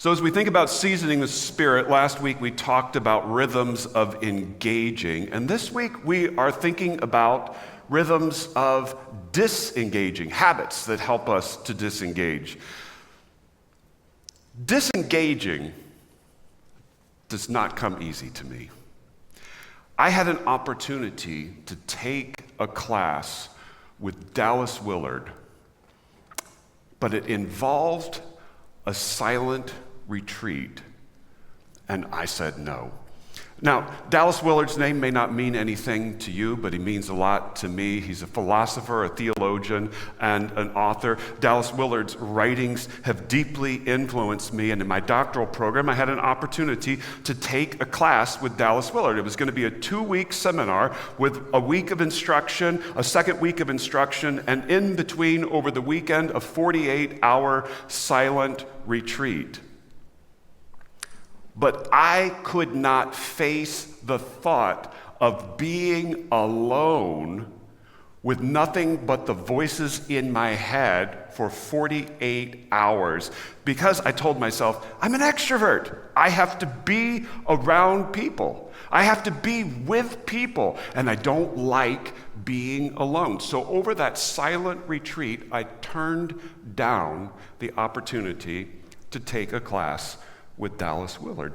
So as we think about seasoning the Spirit, last week we talked about rhythms of engaging, and this week we are thinking about rhythms of disengaging, habits that help us to disengage. Disengaging does not come easy to me. I had an opportunity to take a class with Dallas Willard, but it involved a silent retreat, and I said no. Now, Dallas Willard's name may not mean anything to you, but he means a lot to me. He's a philosopher, a theologian, and an author. Dallas Willard's writings have deeply influenced me, and in my doctoral program, I had an opportunity to take a class with Dallas Willard. It was going to be a 2-week seminar with a week of instruction, a second week of instruction, and in between, over the weekend, a 48-hour silent retreat. But I could not face the thought of being alone with nothing but the voices in my head for 48 hours because I told myself, I'm an extrovert. I have to be around people. I have to be with people, and I don't like being alone. So over that silent retreat, I turned down the opportunity to take a class with Dallas Willard.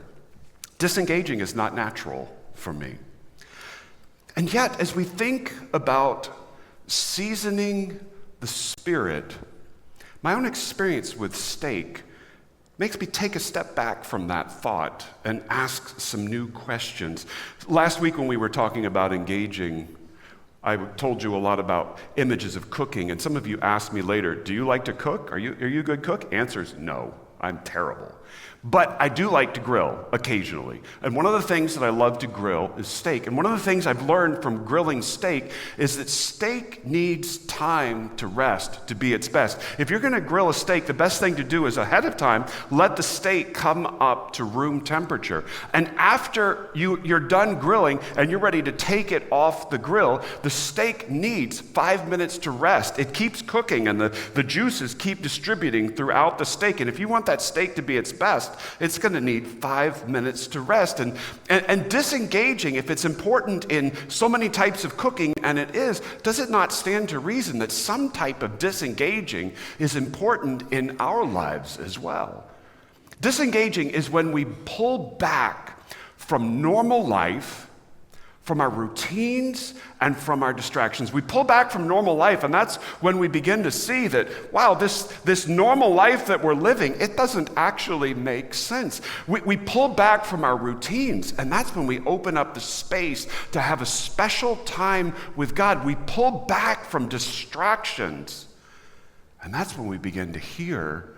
Disengaging is not natural for me. And yet, as we think about seasoning the Spirit, my own experience with steak makes me take a step back from that thought and ask some new questions. Last week when we were talking about engaging, I told you a lot about images of cooking, and some of you asked me later, do you like to cook? Are you a good cook? Answer is no. I'm terrible. But I do like to grill occasionally. And one of the things that I love to grill is steak. And one of the things I've learned from grilling steak is that steak needs time to rest to be its best. If you're going to grill a steak, the best thing to do is ahead of time, let the steak come up to room temperature. And after you're done grilling and you're ready to take it off the grill, the steak needs 5 minutes to rest. It keeps cooking and the juices keep distributing throughout the steak. And if you want that steak to be its best, it's going to need 5 minutes to rest. And disengaging, if it's important in so many types of cooking, and it is, does it not stand to reason that some type of disengaging is important in our lives as well? Disengaging is when we pull back from normal life, from our routines, and from our distractions. We pull back from normal life, and that's when we begin to see that, wow, this normal life that we're living, it doesn't actually make sense. We pull back from our routines, and that's when we open up the space to have a special time with God. We pull back from distractions, and that's when we begin to hear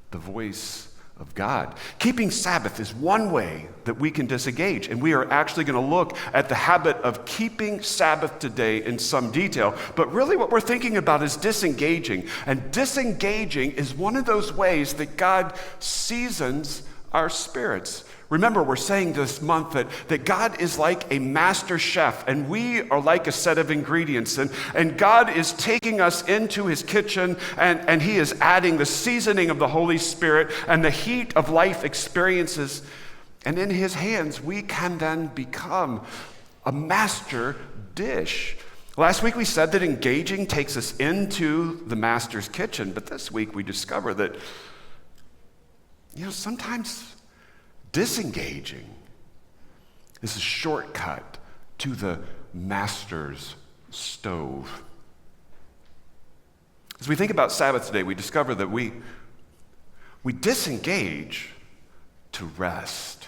the voice of God. Keeping Sabbath is one way that we can disengage, and we are actually going to look at the habit of keeping Sabbath today in some detail. But really what we're thinking about is disengaging, and disengaging is one of those ways that God seasons our spirits. Remember, we're saying this month that God is like a master chef, and we are like a set of ingredients. And God is taking us into his kitchen, and he is adding the seasoning of the Holy Spirit and the heat of life experiences. And in his hands, we can then become a master dish. Last week we said that engaging takes us into the master's kitchen, but this week we discover that, sometimes disengaging is a shortcut to the master's stove. As we think about Sabbath today, we discover that we disengage to rest.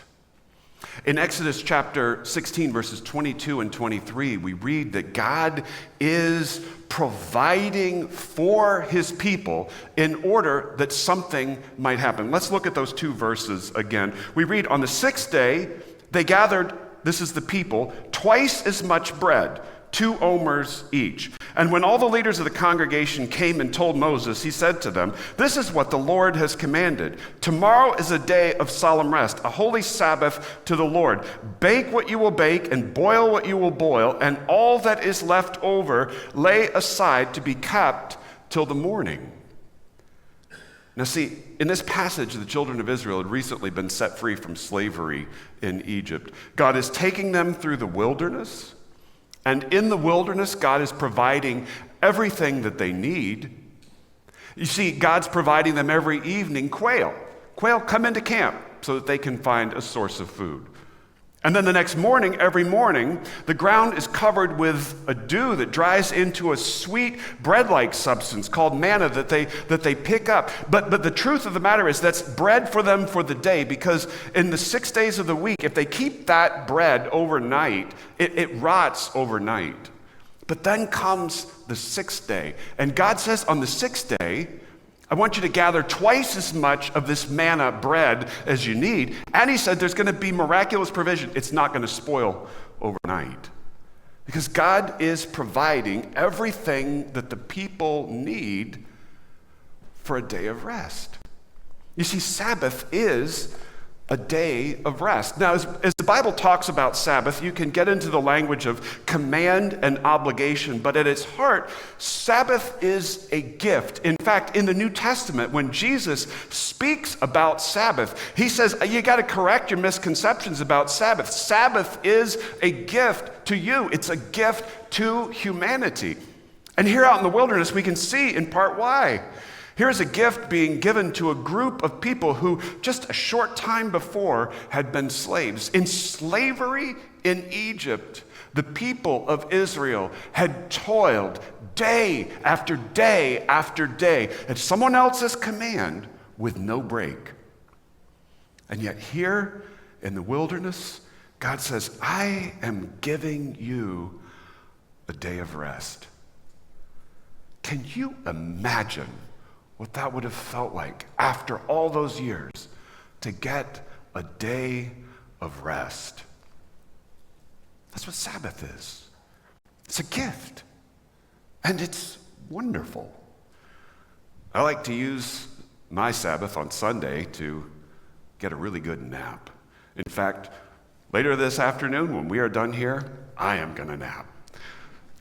In Exodus chapter 16, verses 22 and 23, we read that God is providing for his people in order that something might happen. Let's look at those 2 verses again. We read, on the 6th day, they gathered, this is the people, twice as much bread, 2 omers each. And when all the leaders of the congregation came and told Moses, he said to them, this is what the Lord has commanded. Tomorrow is a day of solemn rest, a holy Sabbath to the Lord. Bake what you will bake and boil what you will boil, and all that is left over lay aside to be kept till the morning. Now see, in this passage, the children of Israel had recently been set free from slavery in Egypt. God is taking them through the wilderness, and in the wilderness, God is providing everything that they need. You see, God's providing them every evening quail. Quail come into camp so that they can find a source of food. And then the next morning, every morning, the ground is covered with a dew that dries into a sweet bread-like substance called manna that they pick up. But the truth of the matter is that's bread for them for the day, because in the 6 days of the week, if they keep that bread overnight, it rots overnight. But then comes the 6th day, and God says on the 6th day, I want you to gather twice as much of this manna bread as you need. And he said there's going to be miraculous provision. It's not going to spoil overnight. Because God is providing everything that the people need for a day of rest. You see, Sabbath is a day of rest. Now, as the Bible talks about Sabbath, you can get into the language of command and obligation, but at its heart, Sabbath is a gift. In fact, in the New Testament, when Jesus speaks about Sabbath, he says, you got to correct your misconceptions about Sabbath. Sabbath is a gift to you. It's a gift to humanity. And here out in the wilderness, we can see in part why. Here's a gift being given to a group of people who just a short time before had been slaves. In slavery in Egypt, the people of Israel had toiled day after day after day at someone else's command with no break. And yet here in the wilderness, God says, I am giving you a day of rest. Can you imagine what that would have felt like after all those years to get a day of rest? That's what Sabbath is. It's a gift, and it's wonderful. I like to use my Sabbath on Sunday to get a really good nap. In fact, later this afternoon when we are done here, I am going to nap.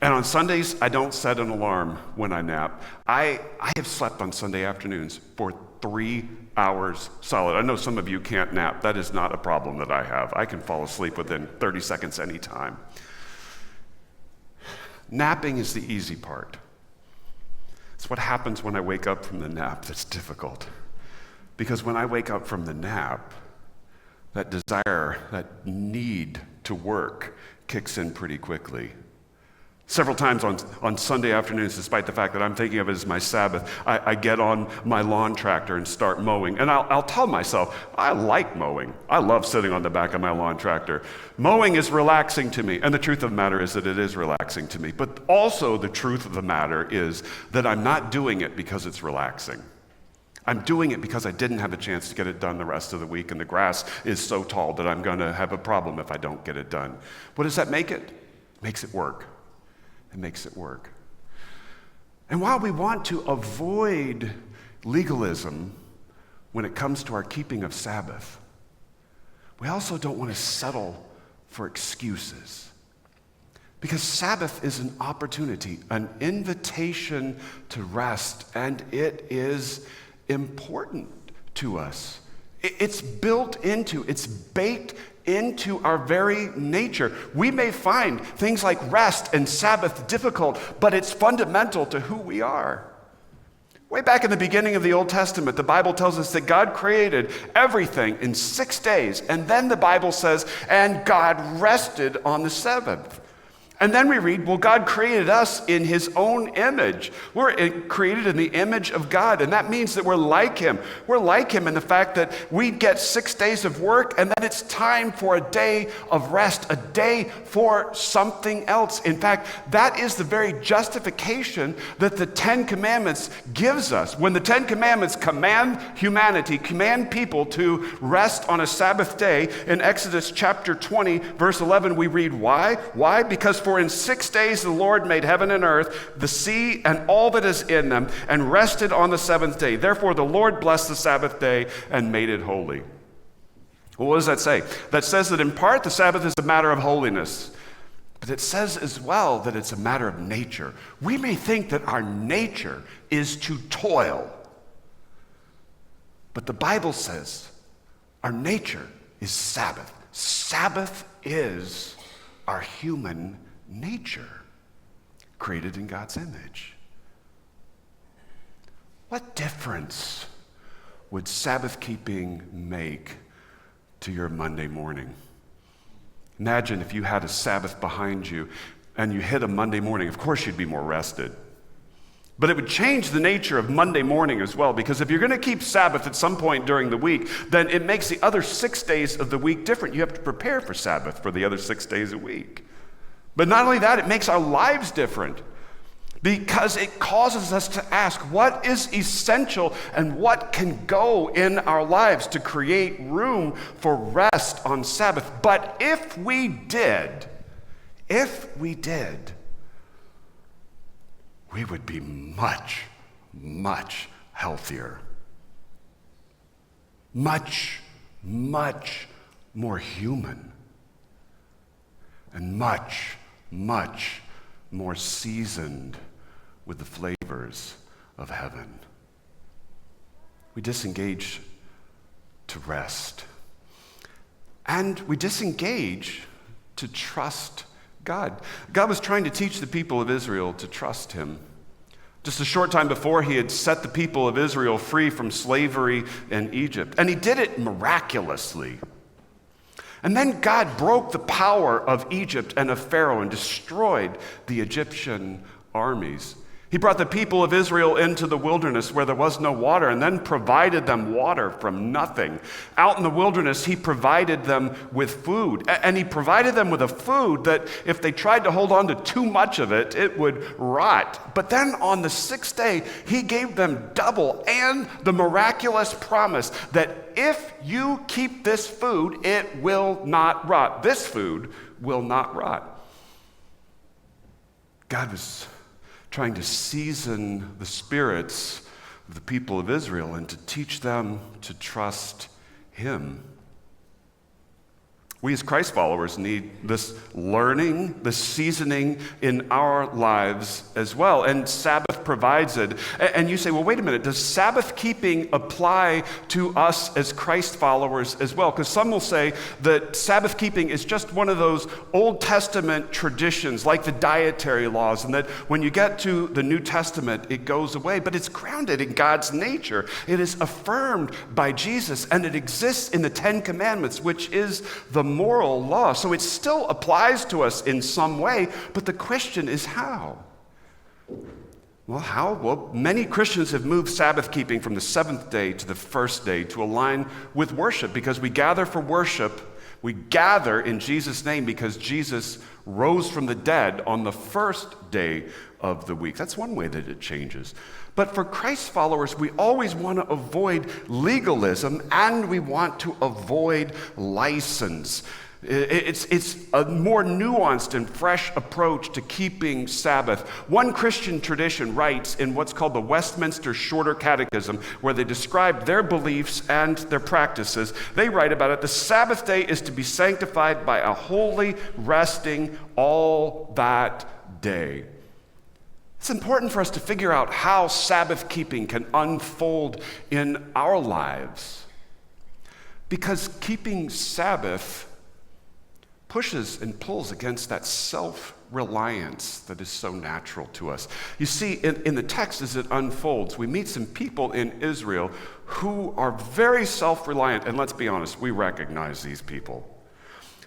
And on Sundays, I don't set an alarm when I nap. I have slept on Sunday afternoons for 3 hours solid. I know some of you can't nap. That is not a problem that I have. I can fall asleep within 30 seconds anytime. Napping is the easy part. It's what happens when I wake up from the nap that's difficult. Because when I wake up from the nap, that desire, that need to work kicks in pretty quickly. Several times on Sunday afternoons, despite the fact that I'm thinking of it as my Sabbath, I get on my lawn tractor and start mowing. And I'll tell myself, I like mowing. I love sitting on the back of my lawn tractor. Mowing is relaxing to me. And the truth of the matter is that it is relaxing to me. But also the truth of the matter is that I'm not doing it because it's relaxing. I'm doing it because I didn't have a chance to get it done the rest of the week, and the grass is so tall that I'm going to have a problem if I don't get it done. What does that make it? It makes it work. It makes it work. And while we want to avoid legalism when it comes to our keeping of Sabbath, we also don't want to settle for excuses. Because Sabbath is an opportunity, an invitation to rest, and it is important to us. It's built into, it's baked into our very nature. We may find things like rest and Sabbath difficult, but it's fundamental to who we are. Way back in the beginning of the Old Testament, the Bible tells us that God created everything in 6 days, and then the Bible says, and God rested on the 7th. And then we read, well, God created us in his own image. We're created in the image of God, and that means that we're like him. We're like him in the fact that we get 6 days of work, and then it's time for a day of rest, a day for something else. In fact, that is the very justification that the 10 Commandments gives us. When the 10 Commandments command humanity, command people to rest on a Sabbath day, in Exodus chapter 20, verse 11, we read, why? Why? Because for in 6 days the Lord made heaven and earth, the sea and all that is in them, and rested on the 7th day. Therefore the Lord blessed the Sabbath day and made it holy. Well, what does that say? That says that in part the Sabbath is a matter of holiness, but it says as well that it's a matter of nature. We may think that our nature is to toil, But the Bible says our nature is Sabbath. Sabbath is our human nature, created in God's image. What difference would Sabbath keeping make to your Monday morning? Imagine if you had a Sabbath behind you and you hit a Monday morning. Of course, you'd be more rested. But it would change the nature of Monday morning as well, because if you're going to keep Sabbath at some point during the week, then it makes the other 6 days of the week different. You have to prepare for Sabbath for the other 6 days a week. But not only that, it makes our lives different, because it causes us to ask what is essential and what can go in our lives to create room for rest on Sabbath. But if we did, we would be much, much healthier. Much, much more human. And much, much more seasoned with the flavors of heaven. We disengage to rest. And we disengage to trust God. God was trying to teach the people of Israel to trust him. Just a short time before, he had set the people of Israel free from slavery in Egypt. And he did it miraculously. And then God broke the power of Egypt and of Pharaoh and destroyed the Egyptian armies. He brought the people of Israel into the wilderness where there was no water, and then provided them water from nothing. Out in the wilderness, he provided them with food. And he provided them with a food that if they tried to hold on to too much of it, it would rot. But then on the 6th day, he gave them double and the miraculous promise that if you keep this food, it will not rot. This food will not rot. God was trying to season the spirits of the people of Israel and to teach them to trust him. We as Christ followers need this learning, this seasoning in our lives as well. And Sabbath provides it. And you say, well, wait a minute, does Sabbath keeping apply to us as Christ followers as well? Because some will say that Sabbath keeping is just one of those Old Testament traditions, like the dietary laws, and that when you get to the New Testament, it goes away. But it's grounded in God's nature. It is affirmed by Jesus, and it exists in the Ten Commandments, which is the moral law. So it still applies to us in some way, but the question is how? Well, how? Well, many Christians have moved Sabbath keeping from the 7th day to the 1st day to align with worship, because we gather for worship. We gather in Jesus' name because Jesus rose from the dead on the 1st day of the week. That's one way that it changes. But for Christ followers, we always want to avoid legalism, and we want to avoid license. It's a more nuanced and fresh approach to keeping Sabbath. One Christian tradition writes in what's called the Westminster Shorter Catechism, where they describe their beliefs and their practices. They write about it: the Sabbath day is to be sanctified by a holy resting all that day. It's important for us to figure out how Sabbath keeping can unfold in our lives, because keeping Sabbath pushes and pulls against that self-reliance that is so natural to us. You see, in the text as it unfolds, we meet some people in Israel who are very self-reliant, and let's be honest, we recognize these people.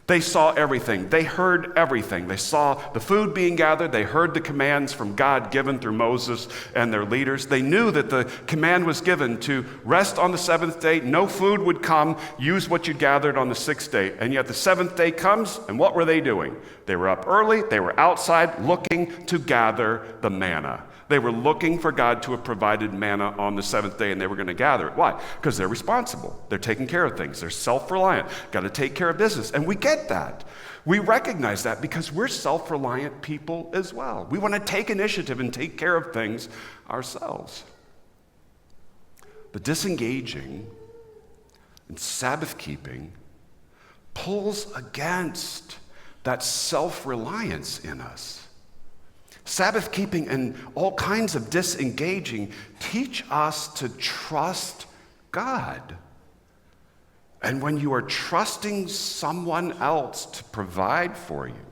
They saw everything. They heard everything. They saw the food being gathered. They heard the commands from God given through Moses and their leaders. They knew that the command was given to rest on the 7th day. No food would come. Use what you gathered on the 6th day. And yet the 7th day comes, and what were they doing? They were up early. They were outside looking to gather the manna. They were looking for God to have provided manna on the 7th day, and they were going to gather it. Why? Because they're responsible. They're taking care of things. They're self-reliant. Got to take care of business. And we get that. We recognize that because we're self-reliant people as well. We want to take initiative and take care of things ourselves. But disengaging and Sabbath keeping pulls against that self-reliance in us. Sabbath keeping and all kinds of disengaging teach us to trust God. And when you are trusting someone else to provide for you,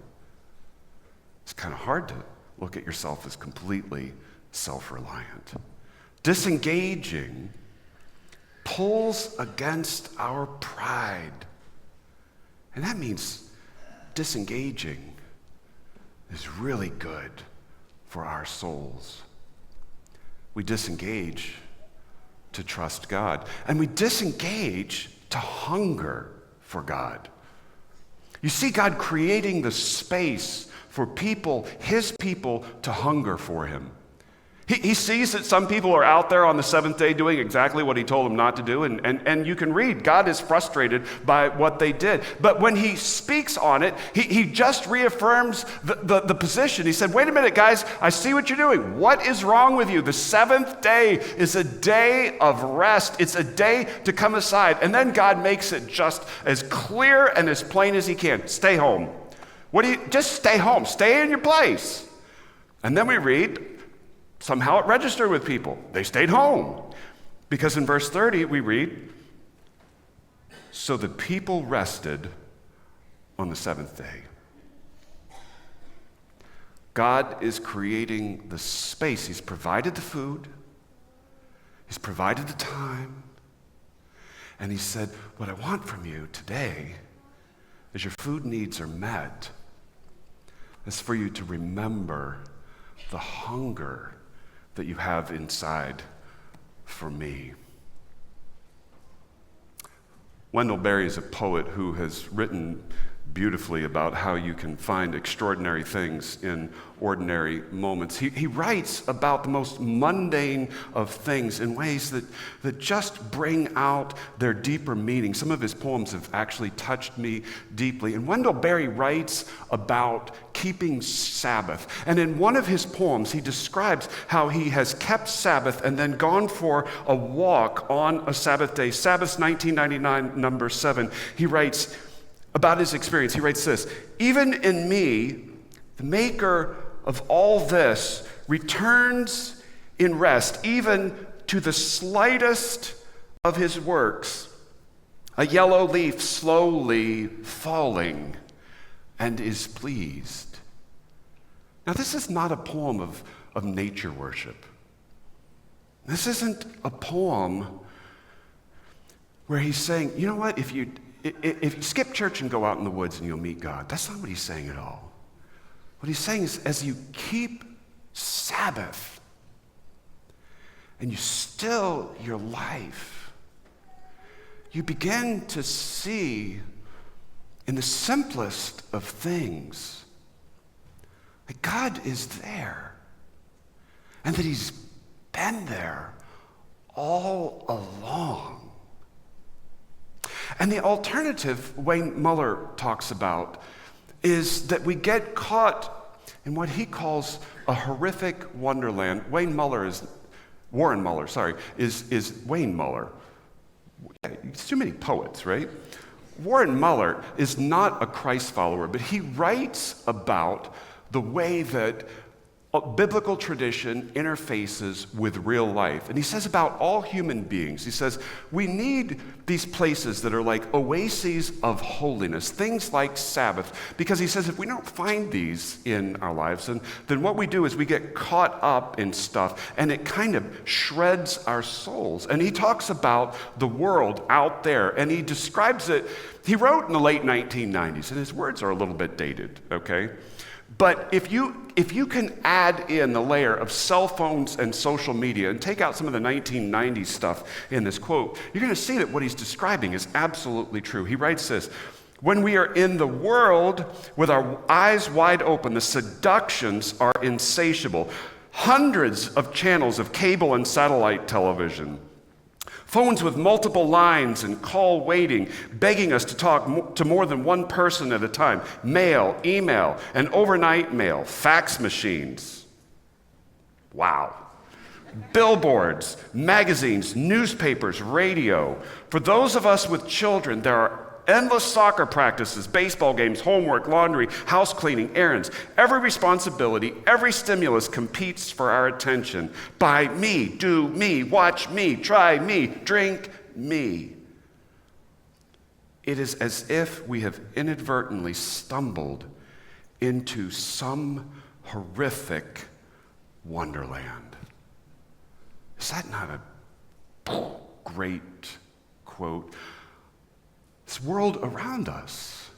it's kind of hard to look at yourself as completely self-reliant. Disengaging pulls against our pride. And that means disengaging is really good for our souls. We disengage to trust God, and we disengage to hunger for God. You see God creating the space for people, his people, to hunger for him. He sees that some people are out there on the seventh day doing exactly what he told them not to do, and you can read, God is frustrated by what they did. But when he speaks on it, he just reaffirms the position. He said, wait a minute, guys, I see what you're doing. What is wrong with you? The seventh day is a day of rest. It's a day to come aside. And then God makes it just as clear and as plain as he can. Stay home. Just stay home. Stay in your place. And then we read, somehow it registered with people. They stayed home. Because in verse 30, we read, so the people rested on the seventh day. God is creating the space. He's provided the food. He's provided the time. And he said, what I want from you today is your food needs are met. It's for you to remember the hunger that you have inside for me. Wendell Berry is a poet who has written beautifully about how you can find extraordinary things in ordinary moments. He writes about the most mundane of things in ways that just bring out their deeper meaning. Some of his poems have actually touched me deeply. And Wendell Berry writes about keeping Sabbath. And in one of his poems, he describes how he has kept Sabbath and then gone for a walk on a Sabbath day. Sabbath's 1999, number 7. He writes about his experience. He writes this, even in me, the maker of all this returns in rest, even to the slightest of his works, a yellow leaf slowly falling, and is pleased. Now, this is not a poem of nature worship. This isn't a poem where he's saying, you know what, if you skip church and go out in the woods and you'll meet God. That's not what he's saying at all. What he's saying is, as you keep Sabbath and you still your life, you begin to see in the simplest of things that God is there and that he's been there all along. And the alternative Wayne Muller talks about is that we get caught in what he calls a horrific wonderland. Warren Muller is Wayne Muller. It's too many poets, right? Warren Muller is not a Christ follower, but he writes about the way that biblical tradition interfaces with real life. And he says about all human beings, he says, we need these places that are like oases of holiness, things like Sabbath, because he says if we don't find these in our lives, then what we do is we get caught up in stuff, and it kind of shreds our souls. And he talks about the world out there, and he describes it. He wrote in the late 1990s, and his words are a little bit dated, okay? But if you can add in the layer of cell phones and social media and take out some of the 1990s stuff in this quote, you're going to see that what he's describing is absolutely true. He writes this, when we are in the world with our eyes wide open, the seductions are insatiable. Hundreds of channels of cable and satellite television. Phones with multiple lines and call waiting, begging us to talk to more than one person at a time. Mail, email, and overnight mail. Fax machines. Wow. Billboards, magazines, newspapers, radio. For those of us with children, there are endless soccer practices, baseball games, homework, laundry, house cleaning, errands. Every responsibility, every stimulus competes for our attention. Buy me, do me, watch me, try me, drink me. It is as if we have inadvertently stumbled into some horrific wonderland. Is that not a great quote? This world around us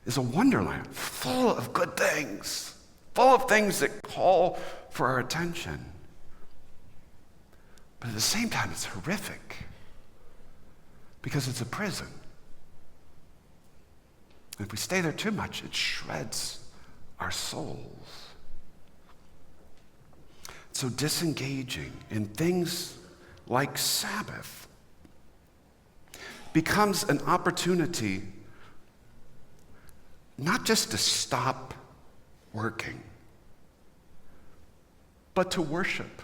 is a wonderland full of good things, full of things that call for our attention. But at the same time, it's horrific because it's a prison. And if we stay there too much, it shreds our souls. So disengaging in things like Sabbath becomes an opportunity not just to stop working, but to worship.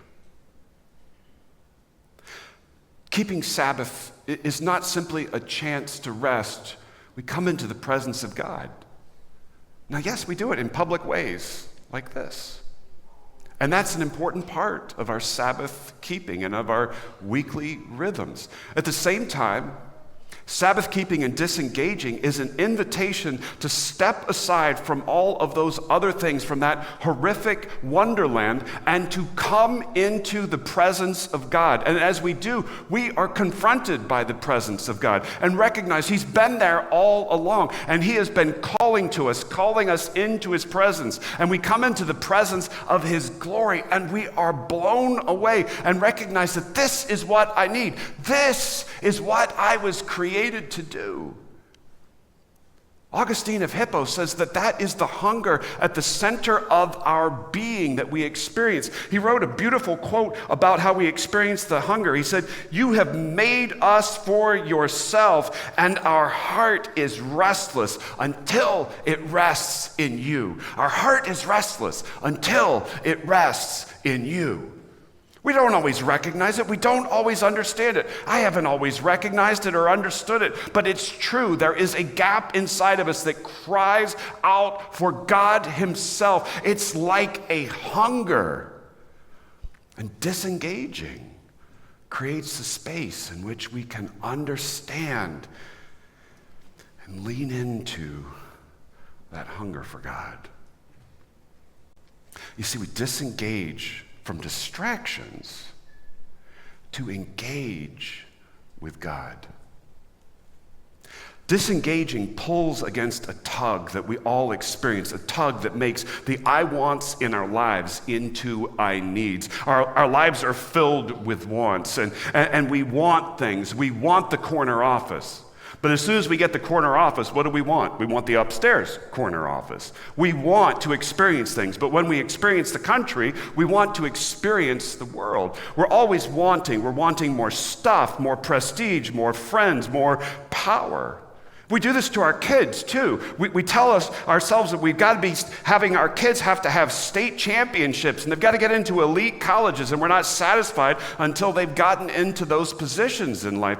Keeping Sabbath is not simply a chance to rest. We come into the presence of God. Now, yes, we do it in public ways like this. And that's an important part of our Sabbath keeping and of our weekly rhythms. At the same time, Sabbath keeping and disengaging is an invitation to step aside from all of those other things, from that horrific wonderland, and to come into the presence of God. And as we do, we are confronted by the presence of God and recognize He's been there all along, and He has been calling to us, calling us into His presence. And we come into the presence of His glory, and we are blown away and recognize that this is what I need. This is what I was created to do. Augustine of Hippo says that is the hunger at the center of our being that we experience. He wrote a beautiful quote about how we experience the hunger. He said, "You have made us for yourself, and our heart is restless until it rests in you." Our heart is restless until it rests in you. We don't always recognize it. We don't always understand it. I haven't always recognized it or understood it, but it's true. There is a gap inside of us that cries out for God Himself. It's like a hunger. And disengaging creates a space in which we can understand and lean into that hunger for God. You see, we disengage from distractions to engage with God. Disengaging pulls against a tug that we all experience, a tug that makes the I wants in our lives into I needs. Our lives are filled with wants, and we want things. We want the corner office. But as soon as we get the corner office, what do we want? We want the upstairs corner office. We want to experience things, but when we experience the country, we want to experience the world. We're always wanting. We're wanting more stuff, more prestige, more friends, more power. We do this to our kids, too. We tell ourselves that we've got to be having our kids have to have state championships, and they've got to get into elite colleges, and we're not satisfied until they've gotten into those positions in life.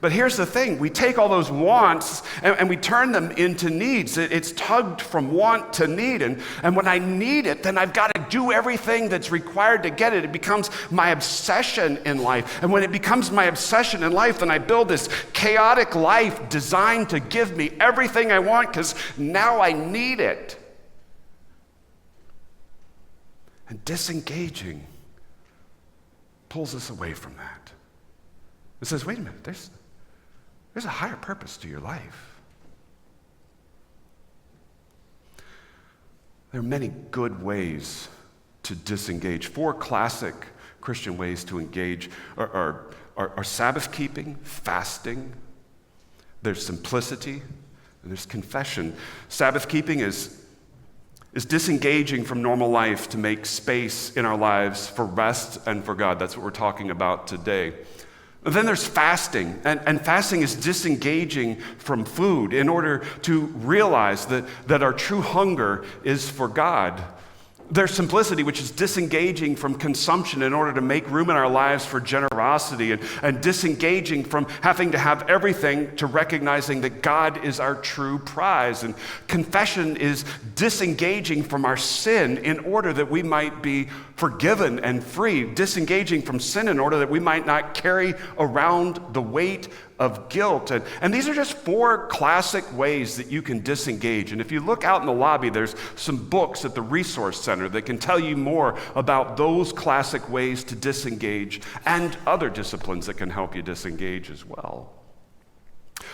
But here's the thing, we take all those wants and we turn them into needs. It's tugged from want to need. And when I need it, then I've got to do everything that's required to get it. It becomes my obsession in life. And when it becomes my obsession in life, then I build this chaotic life designed to give me everything I want because now I need it. And disengaging pulls us away from that. It says, wait a minute, there's a higher purpose to your life. There are many good ways to disengage. 4 classic Christian ways to engage are Sabbath keeping, fasting, there's simplicity, and there's confession. Sabbath keeping is disengaging from normal life to make space in our lives for rest and for God. That's what we're talking about today. Then there's fasting, and fasting is disengaging from food in order to realize that our true hunger is for God. There's simplicity, which is disengaging from consumption in order to make room in our lives for generosity, and disengaging from having to have everything to recognizing that God is our true prize. And confession is disengaging from our sin in order that we might be forgiven and free, disengaging from sin in order that we might not carry around the weight of guilt. And these are just 4 classic ways that you can disengage. And if you look out in the lobby, there's some books at the Resource Center that can tell you more about those classic ways to disengage and other disciplines that can help you disengage as well.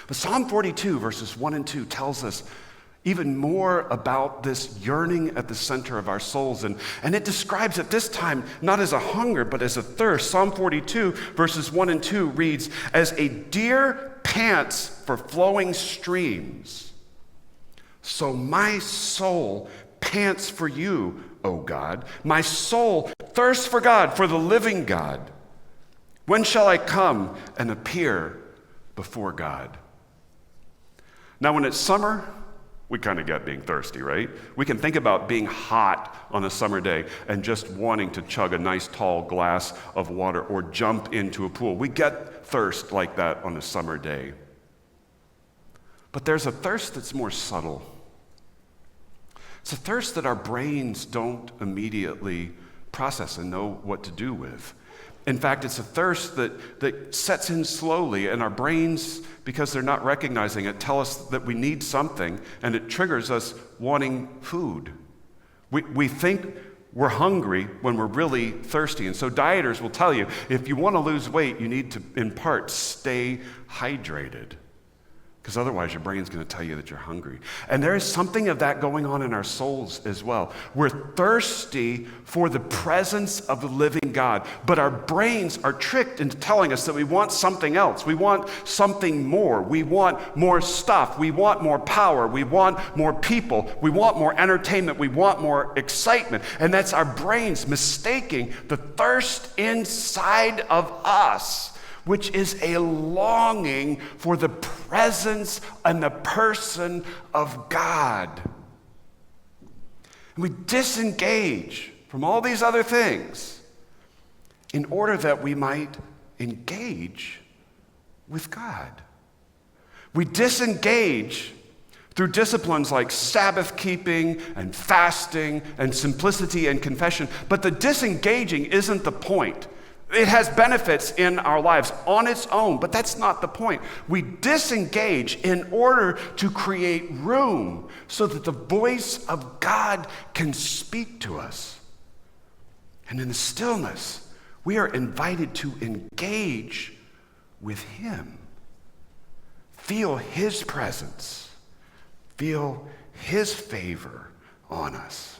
But Psalm 42, verses 1 and 2 tells us even more about this yearning at the center of our souls. And it describes it this time not as a hunger, but as a thirst. Psalm 42, verses 1 and 2 reads, "As a deer pants for flowing streams, so my soul pants for you, O God. My soul thirsts for God, for the living God. When shall I come and appear before God?" Now, when it's summer, we kind of get being thirsty, right? We can think about being hot on a summer day and just wanting to chug a nice tall glass of water or jump into a pool. We get thirst like that on a summer day. But there's a thirst that's more subtle. It's a thirst that our brains don't immediately process and know what to do with. In fact, it's a thirst that sets in slowly, and our brains, because they're not recognizing it, tell us that we need something, and it triggers us wanting food. We think we're hungry when we're really thirsty, and so dieters will tell you, if you want to lose weight, you need to, in part, stay hydrated. Because otherwise your brain's going to tell you that you're hungry. And there is something of that going on in our souls as well. We're thirsty for the presence of the living God, but our brains are tricked into telling us that we want something else. We want something more. We want more stuff. We want more power. We want more people. We want more entertainment. We want more excitement. And that's our brains mistaking the thirst inside of us, which is a longing for the presence and the person of God. And we disengage from all these other things in order that we might engage with God. We disengage through disciplines like Sabbath keeping and fasting and simplicity and confession, but the disengaging isn't the point. It has benefits in our lives on its own, but that's not the point. We disengage in order to create room so that the voice of God can speak to us. And in the stillness, we are invited to engage with Him. Feel His presence. Feel His favor on us.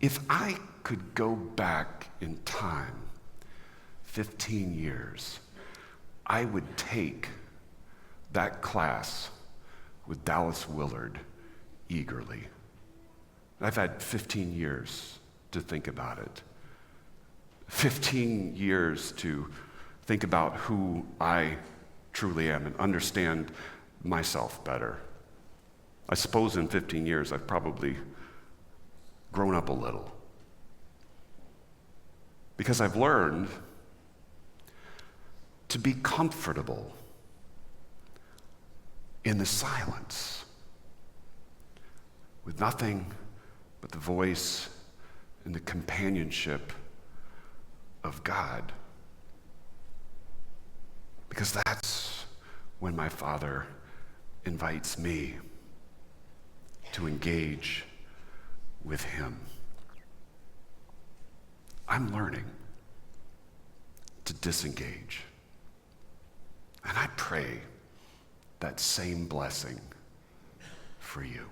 If I could go back in time 15 years, I would take that class with Dallas Willard eagerly. I've had 15 years to think about it. 15 years to think about who I truly am and understand myself better. I suppose in 15 years I've probably grown up a little. Because I've learned to be comfortable in the silence with nothing but the voice and the companionship of God. Because that's when my Father invites me to engage with Him. I'm learning to disengage. And I pray that same blessing for you.